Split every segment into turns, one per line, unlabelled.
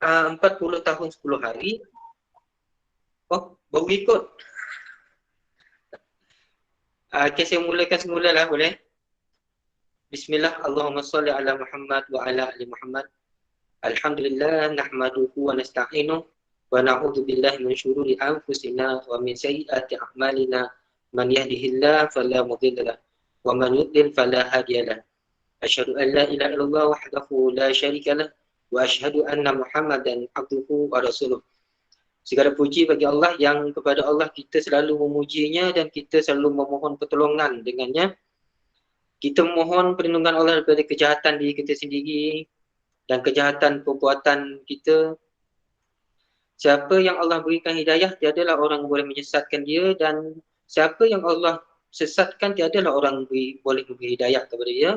40 tahun 10 hari. Oh, baru ikut. Okay, saya mulakan semula lah, boleh? Bismillah, Allahumma salli ala Muhammad wa ala ali Muhammad. Alhamdulillah, nahmaduhu wa nasta'inuh wa na'udhu billahi min syururi anfusina wa min sayyiati a'malina. Man yahdihillah fala mudilla lah wa man yudlil fala hadiyalah. Asyhadu an la ilaha illallah wahdahu la syarika lah wa asyhadu anna Muhammadan abduhu wa rasuluh. Segala puji bagi Allah yang kepada Allah kita selalu memujinya dan kita selalu memohon pertolongan dengannya. Kita mohon perlindungan Allah daripada kejahatan diri kita sendiri dan kejahatan perbuatan kita. Siapa yang Allah berikan hidayah, tiadalah orang boleh menyesatkan dia, dan siapa yang Allah sesatkan, tiadalah orang boleh memberi hidayah kepada dia.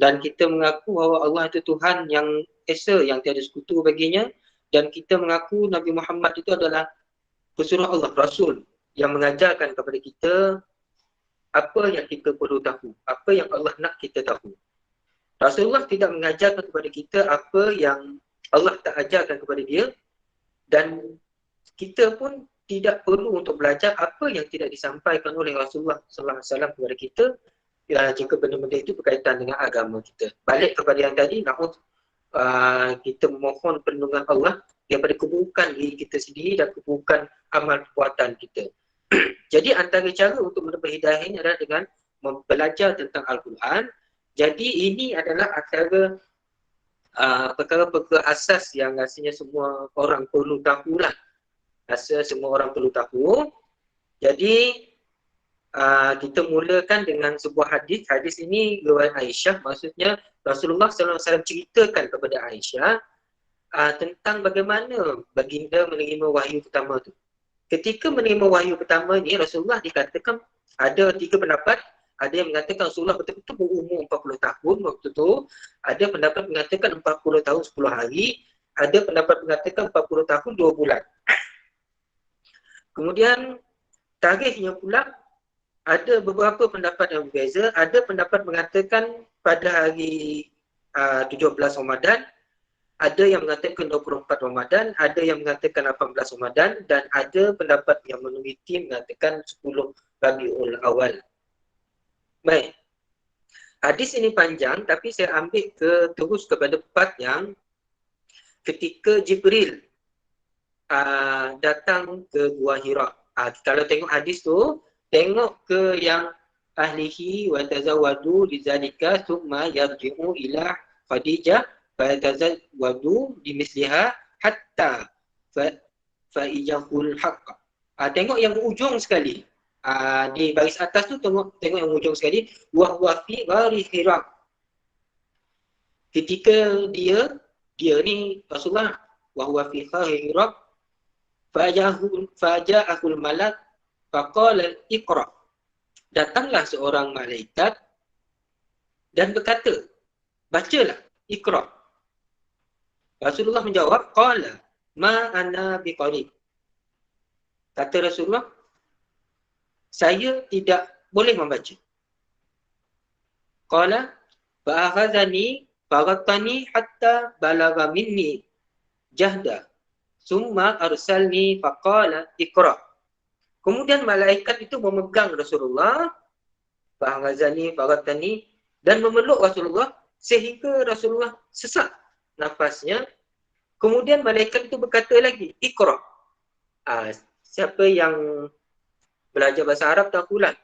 Dan kita mengaku bahawa Allah itu Tuhan yang esa, yang tiada sekutu baginya, dan kita mengaku Nabi Muhammad itu adalah pesuruh Allah, Rasul, yang mengajarkan kepada kita apa yang kita perlu tahu, apa yang Allah nak kita tahu. Rasulullah tidak mengajarkan kepada kita apa yang Allah tak ajarkan kepada dia, dan kita pun tidak perlu untuk belajar apa yang tidak disampaikan oleh Rasulullah SAW kepada kita, ya, jika benda-benda itu berkaitan dengan agama kita. Balik kepada yang tadi, kita memohon perlindungan Allah daripada keburukan diri kita sendiri dan keburukan amal perbuatan kita. Jadi antara cara untuk mendapat hidayah ini adalah dengan belajar tentang Al-Quran. Jadi ini adalah antara perkara-perkara asas yang rasanya semua orang perlu tahulah. Rasa semua orang perlu tahu. Jadi kita mulakan dengan sebuah hadis. Hadis ini riwayat Aisyah. Maksudnya Rasulullah SAW ceritakan kepada Aisyah tentang bagaimana baginda menerima wahyu pertama tu. Ketika menerima wahyu pertama ni, Rasulullah dikatakan ada 3 pendapat. Ada yang mengatakan Rasulullah betul-betul berumur 40 tahun waktu tu. Ada pendapat mengatakan 40 tahun 10 hari. Ada pendapat mengatakan 40 tahun 2 bulan. Kemudian tarikhnya pula ada beberapa pendapat yang berbeza. Ada pendapat mengatakan pada hari 17 Ramadan. Ada yang mengatakan 24 Ramadan, ada yang mengatakan 18 Ramadan, dan ada pendapat yang meneliti mengatakan 10 Rabiul Awal. Baik. Hadis ini panjang, tapi saya ambil terus kepada part yang ketika Jibril datang ke Gua Hira. Kalau tengok hadis tu, tengok ke yang ahlihi wa tazawwadu lidzalika thumma yarji'u ila Khadijah fatazawwadu bimisliha hatta faijahul haqq. Tengok yang ujung sekali. Di baris atas tu tengok yang ujung sekali, wa huwa fi ghari Hira. Ketika dia ni Rasulullah, wa huwa fi ghari Hira, faja'ahul malak faqala iqra. Datanglah seorang malaikat dan berkata, bacalah, iqra. Rasulullah menjawab, qala ma ana biqari. Kata Rasulullah, saya tidak boleh membaca. Qala fa'akhadhani faghattani hatta balagha minni jahda summa arsalni faqala iqra. Kemudian malaikat itu memegang Rasulullah, fa'akhadhani faghattani, dan memeluk Rasulullah sehingga Rasulullah sesak nafasnya. Kemudian malaikat itu berkata lagi, iqra. Siapa yang belajar bahasa Arab tahulah,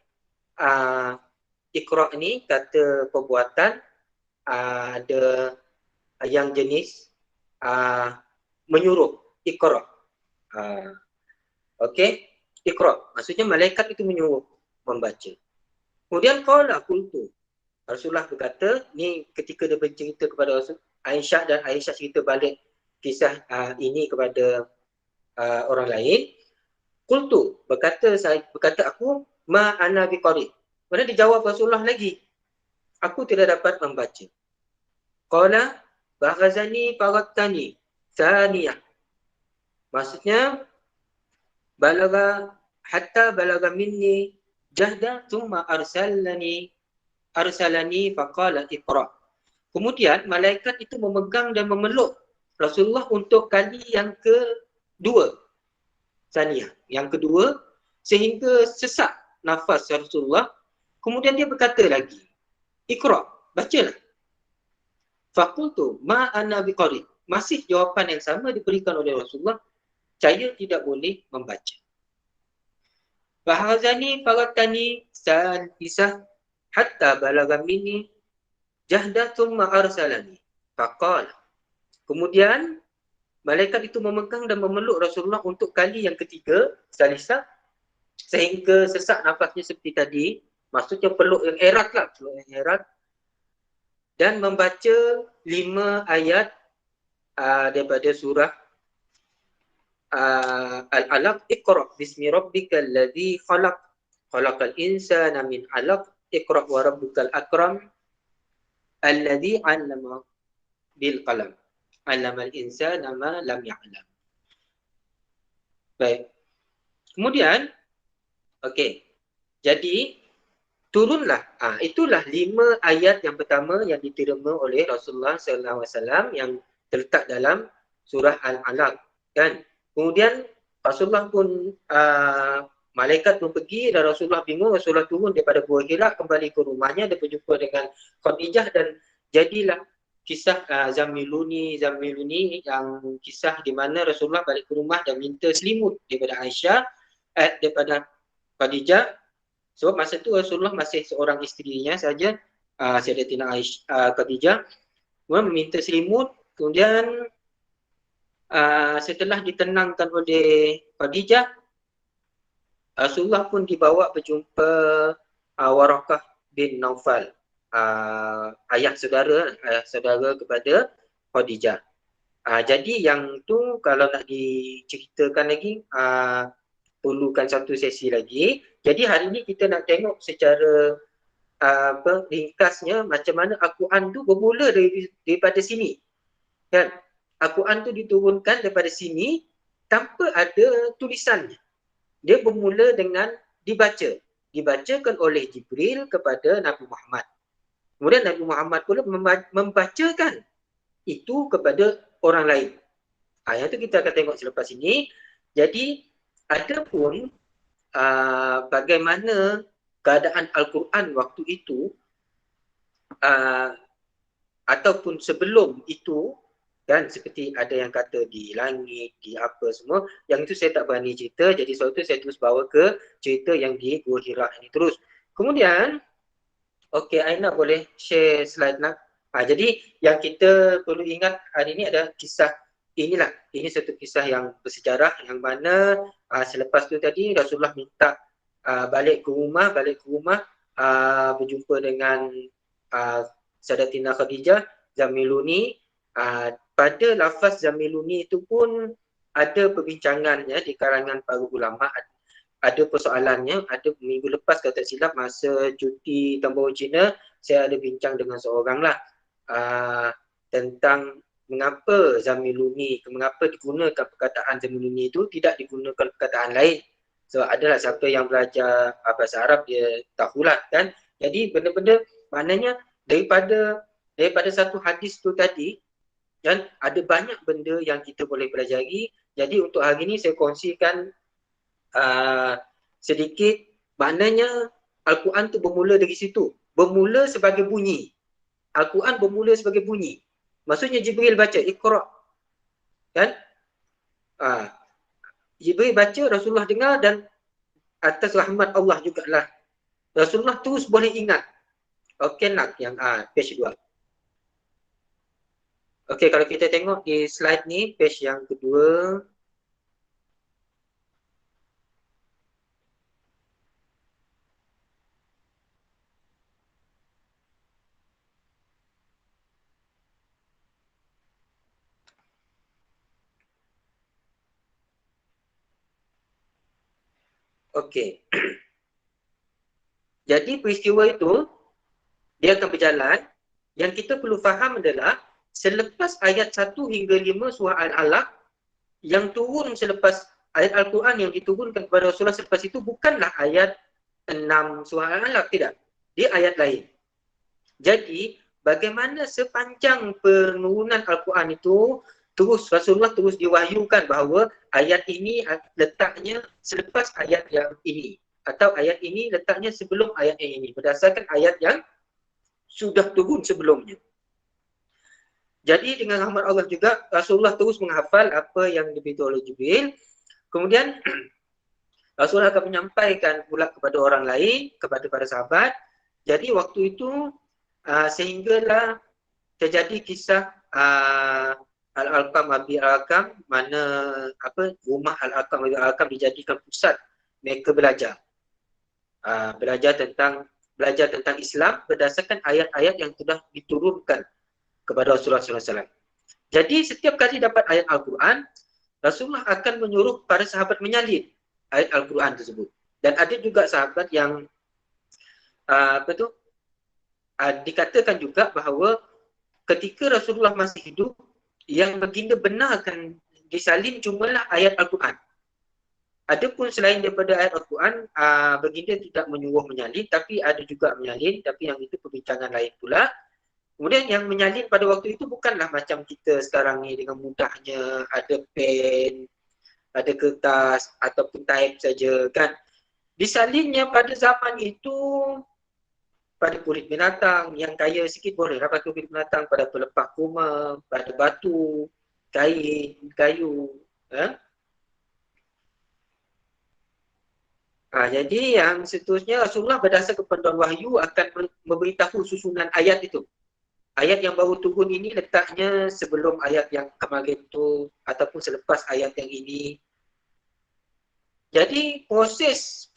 iqra ni kata perbuatan, ada yang jenis menyuruh, iqra. Okey, iqra. Maksudnya malaikat itu menyuruh membaca. Kemudian qala qultu. Rasulullah berkata, ni ketika dia bercerita kepada Rasul Aisyah, dan Aisyah cerita balik kisah ini kepada orang lain. Qultu, berkata aku, ma ana biqari. Kemudian dijawab Rasulullah lagi, aku tidak dapat membaca. Qala baghazani farattani thaniyah. Maksudnya hatta balaga minni jahda thumma arsalani faqala iqra. Kemudian malaikat itu memegang dan memeluk Rasulullah untuk kali yang kedua, saniyah, yang kedua, sehingga sesak nafas Rasulullah. Kemudian dia berkata lagi, Iqra, bacalah. Fakultu ma ana biqari. Masih jawapan yang sama diberikan oleh Rasulullah, saya tidak boleh membaca. Fahazani faratani isah hatta balagha minni jahda thumma arsalani. Faqala. Kemudian malaikat itu memegang dan memeluk Rasulullah untuk kali yang ketiga, salisah, sehingga sesak nafasnya seperti tadi, maksudnya peluk yang erat lah, peluk yang erat, dan membaca 5 ayat daripada surah Al-Alaq. Iqra bismi rabbikal ladzi khalaq khalaqal insana min 'alaq iqra wa rabbukal akram alladzi 'allama bil qalam 'allamal insana ma lam ya'lam. Baik. Kemudian okey. Jadi turunlah. Itulah 5 ayat yang pertama yang diterima oleh Rasulullah sallallahu alaihi wasallam yang terletak dalam surah Al-Alaq, kan. Kemudian Rasulullah pun malaikat pun pergi dan Rasulullah bingung. Rasulullah turun daripada Gua Hira kembali ke rumahnya dan berjumpa dengan Khadijah dan jadilah kisah Zammiluni yang kisah di mana Rasulullah balik ke rumah dan minta selimut daripada Aisyah, daripada Khadijah. Sebab masa tu Rasulullah masih seorang isterinya saja, Sayyidatina Khadijah. Kemudian meminta selimut. Kemudian setelah ditenangkan oleh Khadijah, Rasulullah pun dibawa berjumpa Waraqah bin Naufal, ayah saudara kepada Khadijah. Jadi yang tu kalau nak diceritakan lagi, perlukan satu sesi lagi. Jadi hari ni kita nak tengok secara ringkasnya macam mana Al-Quran tu bermula daripada sini, kan. Al-Quran tu diturunkan daripada sini tanpa ada tulisannya. Dia bermula dengan dibacakan oleh Jibril kepada Nabi Muhammad. Kemudian Nabi Muhammad pula membacakan itu kepada orang lain. Yang tu kita akan tengok selepas ini. Jadi adapun bagaimana keadaan Al-Quran waktu itu ataupun sebelum itu, kan, seperti ada yang kata di langit, di apa semua, yang itu saya tak berani cerita. Jadi sebab itu saya terus bawa ke cerita yang di Gua Hira ini terus. Kemudian okey, Aina boleh share slide nak. Jadi yang kita perlu ingat hari ini ada kisah inilah. Ini satu kisah yang bersejarah yang mana selepas tu tadi Rasulullah minta balik ke rumah berjumpa dengan Sayyidatina Khadijah, Zammiluni. Pada lafaz Zammiluni itu pun ada perbincangannya di kalangan para ulama. Ada persoalannya. Ada minggu lepas kalau tak silap masa cuti Tempurung Cina, saya ada bincang dengan seorang lah tentang mengapa digunakan perkataan Zammiluni itu, tidak digunakan perkataan lain. So adalah siapa yang belajar bahasa Arab dia tahulah, kan. Jadi benda-benda maknanya daripada satu hadis tu tadi, dan ada banyak benda yang kita boleh pelajari. Jadi untuk hari ini saya kongsikan sedikit. Maknanya Al-Quran tu bermula dari situ. Bermula sebagai bunyi. Al-Quran bermula sebagai bunyi. Maksudnya Jibril baca, Iqra, kan. Jibril baca, Rasulullah dengar, dan atas rahmat Allah jugalah Rasulullah terus boleh ingat. Okey nak yang page 2. Okey, kalau kita tengok di slide ni, page yang kedua. Okey. Jadi peristiwa itu dia akan berjalan. Yang kita perlu faham adalah selepas ayat 1 hingga 5 surah Al-Alaq, yang turun selepas ayat Al-Quran yang diturunkan kepada Rasulullah selepas itu bukanlah ayat 6 surah Al-Alaq, tidak. Dia ayat lain. Jadi bagaimana sepanjang penurunan Al-Quran itu Rasulullah terus diwahyukan bahawa ayat ini letaknya selepas ayat yang ini, atau ayat ini letaknya sebelum ayat yang ini, berdasarkan ayat yang sudah turun sebelumnya. Jadi dengan rahmat Allah juga, Rasulullah terus menghafal apa yang diberitahu oleh Jibril. Kemudian Rasulullah akan menyampaikan pula kepada orang lain, kepada para sahabat. Jadi waktu itu sehinggalah terjadi kisah Al-Alqam Abi Al-Alqam, mana rumah Al-Alqam Abi Al-Alqam dijadikan pusat mereka belajar. Belajar tentang Islam berdasarkan ayat-ayat yang sudah diturunkan kepada Rasulullah SAW. Jadi setiap kali dapat ayat Al-Quran, Rasulullah akan menyuruh para sahabat menyalin ayat Al-Quran tersebut. Dan ada juga sahabat yang dikatakan juga bahawa ketika Rasulullah masih hidup, yang baginda benarkan disalin cumalah ayat Al-Quran. Adapun selain daripada ayat Al-Quran, baginda tidak menyuruh menyalin, tapi ada juga menyalin, tapi yang itu perbincangan lain pula. Kemudian yang menyalin pada waktu itu bukanlah macam kita sekarang ni dengan mudahnya ada pen, ada kertas ataupun type saja kan. Disalinnya pada zaman itu pada kulit binatang, yang kaya sikit boleh pada kulit binatang, pada pelepah kurma, pada batu, kain, kayu. Jadi yang seterusnya Rasulullah berdasarkan kepada wahyu akan memberitahu susunan ayat itu. Ayat yang baru turun ini letaknya sebelum ayat yang kemarin tu ataupun selepas ayat yang ini. Jadi proses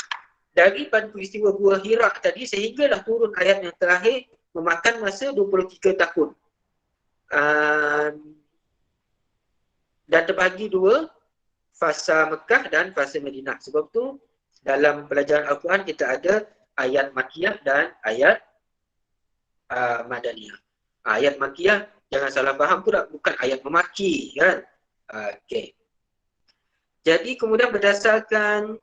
daripada peristiwa Gua Hira tadi sehinggalah turun ayat yang terakhir memakan masa 23 tahun. Dan terbagi dua, fasa Mekah dan fasa Madinah. Sebab tu dalam pelajaran Al-Quran kita ada ayat Makkiyah dan ayat Madaniyah. Ayat Makkiyah, jangan salah faham pula, bukan ayat memaki kan. Okey. Jadi kemudian berdasarkan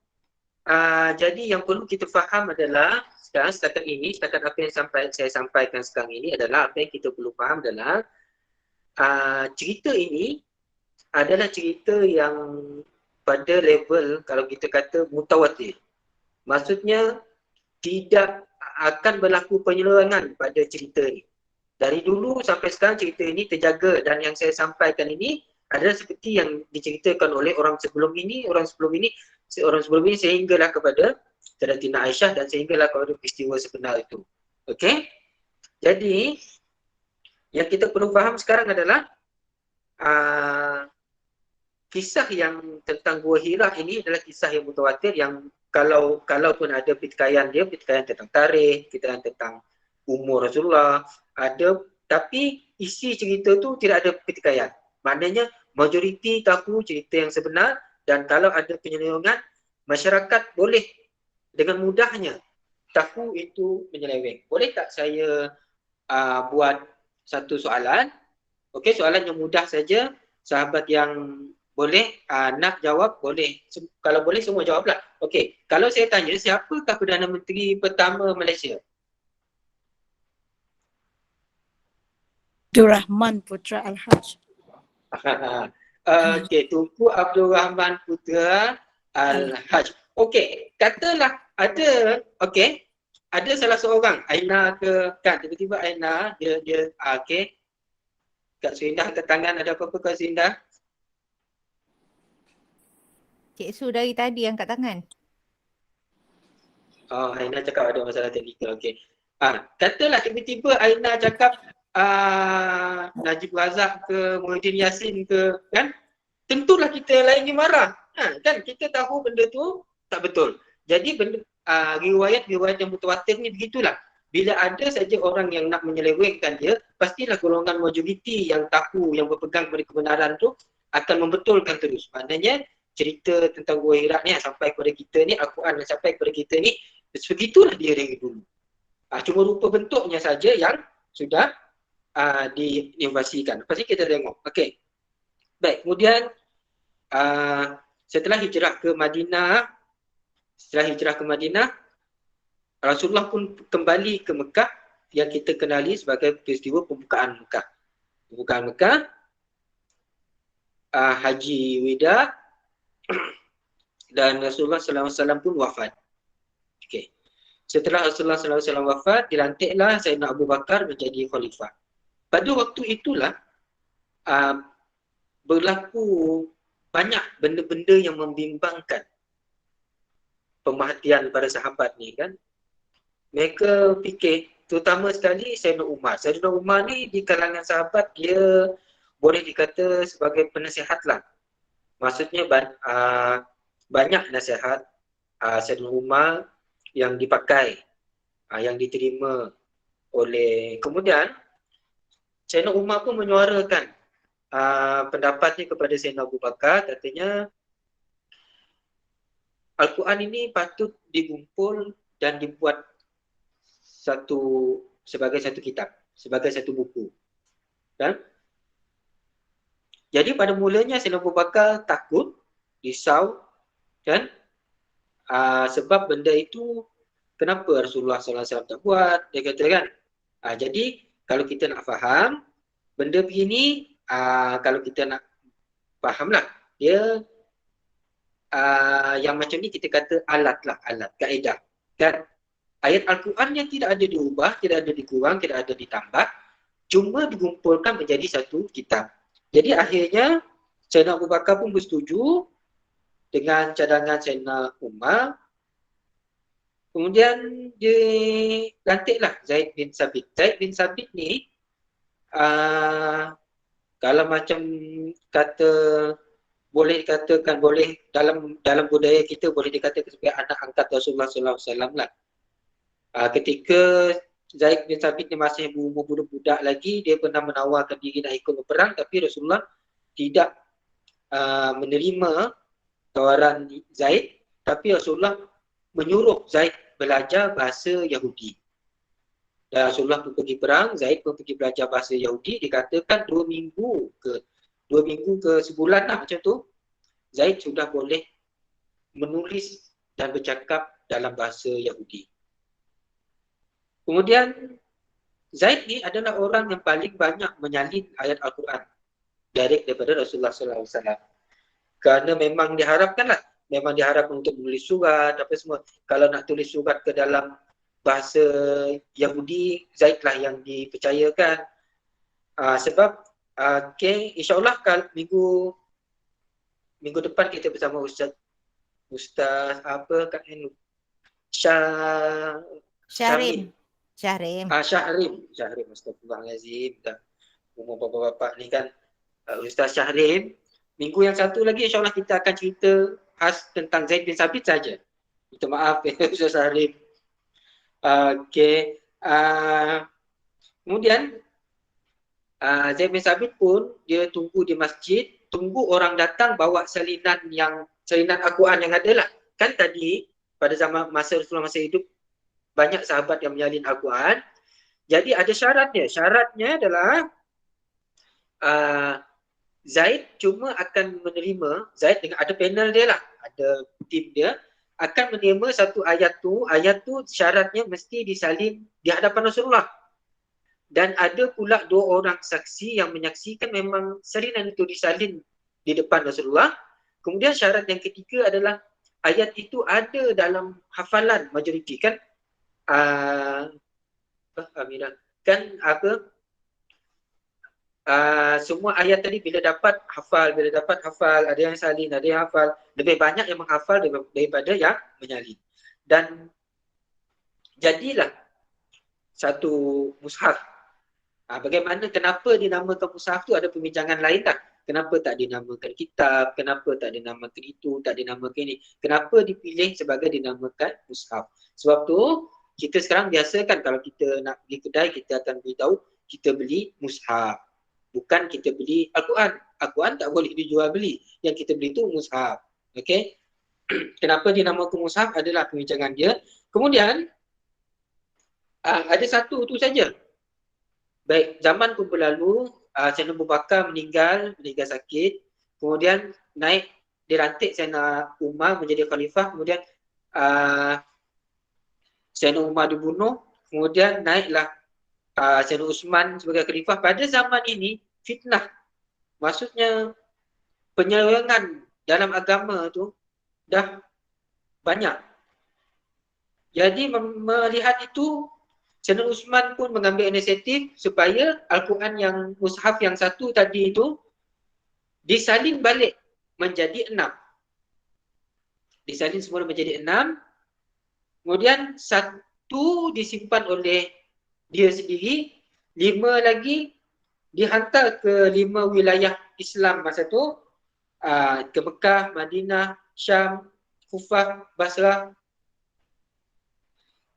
jadi yang perlu kita faham adalah sekarang setakat apa yang saya sampaikan sekarang ini adalah apa yang kita perlu faham adalah cerita ini adalah cerita yang pada level kalau kita kata mutawatir. Maksudnya tidak akan berlaku penyeluruhan pada cerita ini. Dari dulu sampai sekarang cerita ini terjaga, dan yang saya sampaikan ini adalah seperti yang diceritakan oleh orang sebelum ini sehinggalah kepada Sayyidatina Aisyah dan sehinggalah kepada peristiwa sebenar itu. Okey? Jadi yang kita perlu faham sekarang adalah kisah yang tentang Gua Hira ini adalah kisah yang mutawatir, yang kalau pun ada pertikaian tentang tarikh, pertikaian tentang umur Rasulullah, ada, tapi isi cerita tu tidak ada pertikaian. Maknanya majoriti tahu cerita yang sebenar, dan kalau ada penyelewengan, masyarakat boleh dengan mudahnya tahu itu menyeleweng. Boleh tak saya buat satu soalan? Okey, soalan yang mudah saja. Sahabat yang boleh nak jawab, boleh. Kalau boleh semua jawablah. Okey, kalau saya tanya, siapakah Perdana Menteri pertama Malaysia?
Abdul Rahman Putra Al-Haj.
Okey, Tunku Abdul Rahman Putra Al-Haj. Okey, katalah ada, okey, ada salah seorang, Aina ke kan, tiba-tiba Aina dia okey. Kak Surindah angkat tangan, ada apa-apa Kak Surindah?
Cik Su dari tadi angkat tangan.
Oh, Aina cakap ada masalah teknikal, okey. Katalah tiba-tiba Aina cakap Najib Razak ke Muhyiddin Yassin ke, kan? Tentulah kita lain ni marah. Kan kita tahu benda tu tak betul. Jadi benda riwayat-riwayat yang mutawatir ni begitulah. Bila ada saja orang yang nak menyelewengkan dia, pastilah golongan majoriti yang tahu, yang berpegang pada kebenaran tu akan membetulkan terus. Maknanya cerita tentang Gua Hira ni sampai kepada kita ni, Al-Quran yang sampai kepada kita ni, begitulah dia dari dulu. Cuma rupa bentuknya saja yang sudah diinvasikan. Pasti kita tengok. Okey. Baik, kemudian setelah hijrah ke Madinah, Rasulullah pun kembali ke Mekah yang kita kenali sebagai peristiwa pembukaan Mekah. Pembukaan Mekah. haji wida dan Rasulullah SAW pun wafat. Okey. Setelah Rasulullah SAW wafat, dilantiklah Sayyidina Abu Bakar menjadi khalifah. Pada waktu itulah berlaku banyak benda-benda yang membimbangkan pemerhatian para sahabat ni kan. Mereka fikir, terutama sekali Sayyidina Umar. Sayyidina Umar ni di kalangan sahabat dia boleh dikata sebagai penasihat lah. Maksudnya banyak nasihat Sayyidina Umar yang dipakai, yang diterima oleh. Kemudian Sayyidina Umar pun menyuarakan pendapatnya kepada Sayyidina Abu Bakar, katanya Al-Quran ini patut digumpul dan dibuat sebagai satu kitab, sebagai satu buku. Dan jadi pada mulanya Sayyidina Abu Bakar takut, risau kan, sebab benda itu kenapa Rasulullah SAW tak buat, dia kata kan. Jadi kalau kita nak faham benda begini, kalau kita nak fahamlah, dia yang macam ni kita kata alat lah, alat, kaedah kan. Ayat Al-Quran yang tidak ada diubah, tidak ada dikurang, tidak ada ditambah, cuma dikumpulkan menjadi satu kitab. Jadi akhirnya Sayyidina Abu Bakar pun bersetuju dengan cadangan Sayyidina Umar. Kemudian dia lantiklah Zaid bin Sabit. Zaid bin Sabit ni kalau macam kata, boleh dikatakan, boleh dalam budaya kita boleh dikatakan sebagai anak angkat Rasulullah SAW lah. Ketika Zaid bin Sabit ni masih berumur budak-budak lagi, dia pernah menawarkan diri nak ikut berperang, tapi Rasulullah tidak menerima tawaran Zaid, tapi Rasulullah menyuruh Zaid belajar bahasa Yahudi. Dan Rasulullah pun pergi perang, Zaid pun pergi belajar bahasa Yahudi, dikatakan 2 minggu ke sebulan lah macam tu, Zaid sudah boleh menulis dan bercakap dalam bahasa Yahudi. Kemudian Zaid ni adalah orang yang paling banyak menyalin ayat Al-Quran daripada Rasulullah SAW. Kerana memang diharapkan untuk menulis surat, apa semua. Kalau nak tulis surat ke dalam bahasa Yahudi, Zaid lah yang dipercayakan. Sebab insyaAllah minggu depan kita bersama Ustaz apa kan,
Syahrim.
Syahrim, astagfirullahalazim. Umur bapak-bapak ni kan, Ustaz Syahrim. Minggu yang satu lagi insyaAllah kita akan cerita khas tentang Zaid bin Sabit saja. Minta maaf Ustaz Syahrim. Kemudian Zaid bin Sabit pun dia tunggu di masjid, tunggu orang datang bawa salinan Al-Quran yang ada lah. Kan tadi pada zaman masa Rasulullah masih hidup, banyak sahabat yang menyalin Al-Quran. Jadi ada syaratnya. Syaratnya adalah Zaid cuma akan menerima, Zaid dengan ada panel dia lah, ada tim dia, akan menerima satu ayat tu syaratnya mesti disalin di hadapan Rasulullah. Dan ada pula 2 orang saksi yang menyaksikan memang salinan itu disalin di depan Rasulullah. Kemudian syarat yang ketiga adalah ayat itu ada dalam hafalan majoriti kan. Amirah, kan apa, semua ayat tadi bila dapat hafal, ada yang salin, ada yang hafal. Lebih banyak yang menghafal daripada yang menyalin. Dan jadilah satu mushaf. Bagaimana, kenapa dinamakan mushaf tu ada perbincangan lain tak? Kenapa tak dinamakan kitab, kenapa tak dinamakan itu, tak dinamakan ini. Kenapa dipilih sebagai dinamakan mushaf? Sebab tu kita sekarang biasa kan kalau kita nak pergi kedai, kita akan beritahu kita beli mushaf. Bukan kita beli Al-Quran. Al-Quran tak boleh dijual beli. Yang kita beli itu mushaf. Okey. Kenapa dinamakan mushaf adalah perbincangan dia. Kemudian ada satu tu saja. Baik, zaman pun berlalu, Sayyidina Abu Bakar meninggal sakit. Kemudian dilantik Sayyidina Umar menjadi khalifah. Kemudian Sayyidina Umar dibunuh. Kemudian naiklah Sayyidina Uthman sebagai khalifah. Pada zaman ini fitnah. Maksudnya penyelewengan dalam agama tu dah banyak. Jadi melihat itu, Sayyidina Uthman pun mengambil inisiatif supaya Al-Quran yang mushaf yang satu tadi itu disalin balik menjadi 6. Disalin semula menjadi 6. Kemudian satu disimpan oleh dia sendiri, 5 lagi dihantar ke 5 wilayah Islam masa tu, ke Mekah, Madinah, Syam, Kufah, Basrah.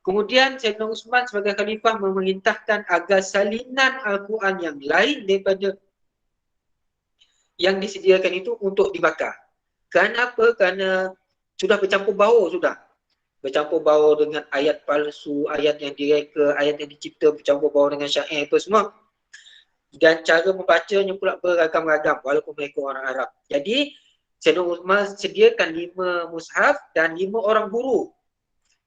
Kemudian Sayyidina Uthman sebagai khalifah memerintahkan agar salinan Al-Quran yang lain daripada yang disediakan itu untuk dibakar. Kenapa? Kerana sudah bercampur baur sudah. Bercampur baur dengan ayat palsu, ayat yang direka, ayat yang dicipta, bercampur baur dengan syair apa semua. Dan cara membacanya pula beragam-ragam walaupun mereka orang Arab. Jadi Sayyidina Uthman sediakan 5 mushaf dan 5 orang guru.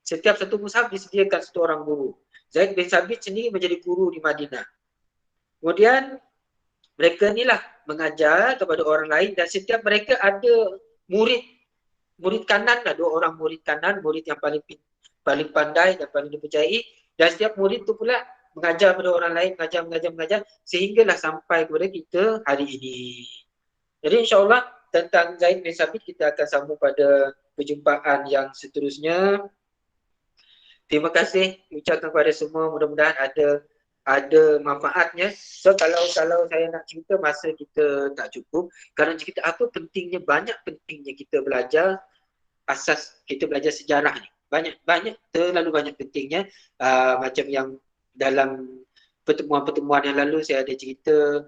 Setiap satu mushaf disediakan satu orang guru. Zaid bin Sabit sendiri menjadi guru di Madinah. Kemudian mereka inilah mengajar kepada orang lain dan setiap mereka ada murid kanan lah, 2 orang murid kanan, murid yang paling pandai dan paling dipercayai, dan setiap murid tu pula mengajar pada orang lain, mengajar sehinggalah sampai kepada kita hari ini. Jadi insya-Allah tentang Zaid bin Sabit kita akan sambung pada perjumpaan yang seterusnya. Terima kasih ucapkan kepada semua, mudah-mudahan ada manfaatnya. So kalau saya nak cerita masa kita tak cukup, kerana cerita apa pentingnya, banyak pentingnya kita belajar asas, kita belajar sejarah ni. Terlalu banyak pentingnya. Macam yang dalam pertemuan-pertemuan yang lalu saya ada cerita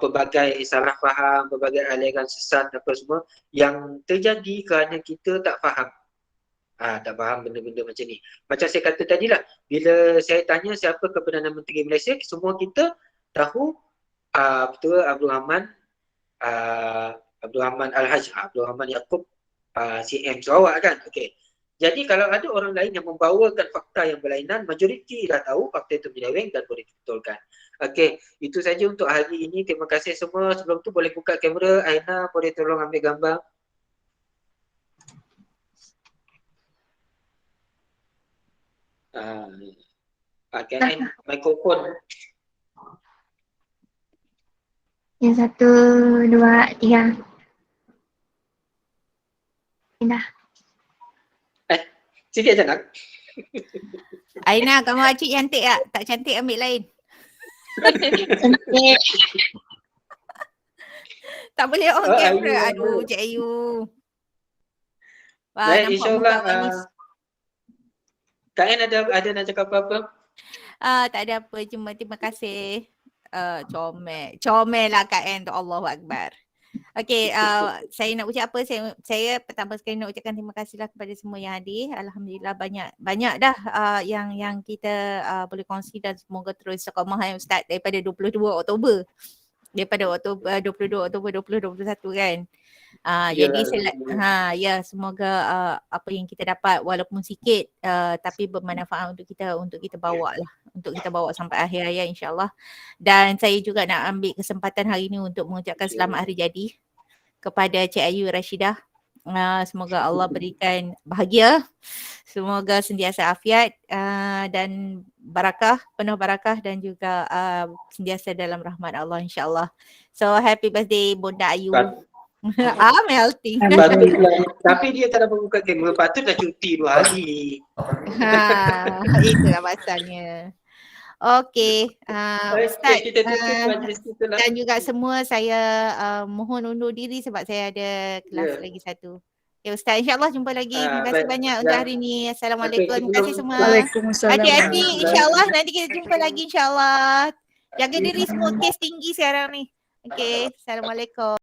pelbagai salah faham, pelbagai aliran sesat apa semua yang terjadi kerana kita tak faham. Tak faham benda-benda macam ni. Macam saya kata tadilah, bila saya tanya siapa ke Perdana Menteri Malaysia, semua kita tahu betul Abdul Rahman Al-Haj, Abdul Rahman Yaakob, CM Sarawak kan. Okey. Jadi kalau ada orang lain yang membawakan fakta yang berlainan, majoriti dah tahu fakta itu menyeleweng dan boleh dibetulkan. Okey, itu saja untuk hari ini. Terima kasih semua. Sebelum tu boleh buka kamera. Aina boleh tolong ambil gambar. KN mikrofon.
Yang 1, 2, 3. Indah.
Sikit je nak.
Aina, kamu acik cantik tak? Tak cantik ambil lain.
Cantik.
Tak boleh on camera. Aduh, Cik Ayu. Wah,
Baik,
nampak
insyaAllah.
muka manis.
KN ada nak cakap apa-apa?
Tak ada apa, cuma terima kasih. Comel lah Kak N tu, Allahu Akbar. Okey, saya nak ucap apa? Saya pertama sekali nak ucapkan terima kasihlah kepada semua yang hadir. Alhamdulillah banyak dah yang kita boleh kongsi dan semoga terus istiqamah yang Ustaz daripada 22 Oktober. Daripada 22 Oktober 2021 kan. Jadi semoga apa yang kita dapat walaupun sikit tapi bermanfaat untuk kita bawa lah, untuk kita bawa sampai akhir hayat insya-Allah. Dan saya juga nak ambil kesempatan hari ini untuk mengucapkan selamat hari jadi kepada Cik Ayu Rashidah. Semoga Allah berikan bahagia, semoga sentiasa afiat dan barakah, penuh barakah dan juga sentiasa dalam rahmat Allah insya-Allah. So happy birthday Bunda Ayu. Melting.
Tapi dia tak dapat buka kamera, patut dah cuti 2 hari.
Itulah pasalnya. Okey, Ustaz
kita tutup majlis kita lah.
dan juga semua saya mohon undur diri sebab saya ada kelas lagi satu. Ya Ustaz, insyaAllah jumpa lagi. Terima kasih banyak untuk hari ni. Assalamualaikum. Terima kasih semua.
Waalaikumsalam.
Adik-adik, insyaAllah nanti kita jumpa lagi insyaAllah. Jaga diri semua, kes tinggi sekarang ni. Okey, Assalamualaikum.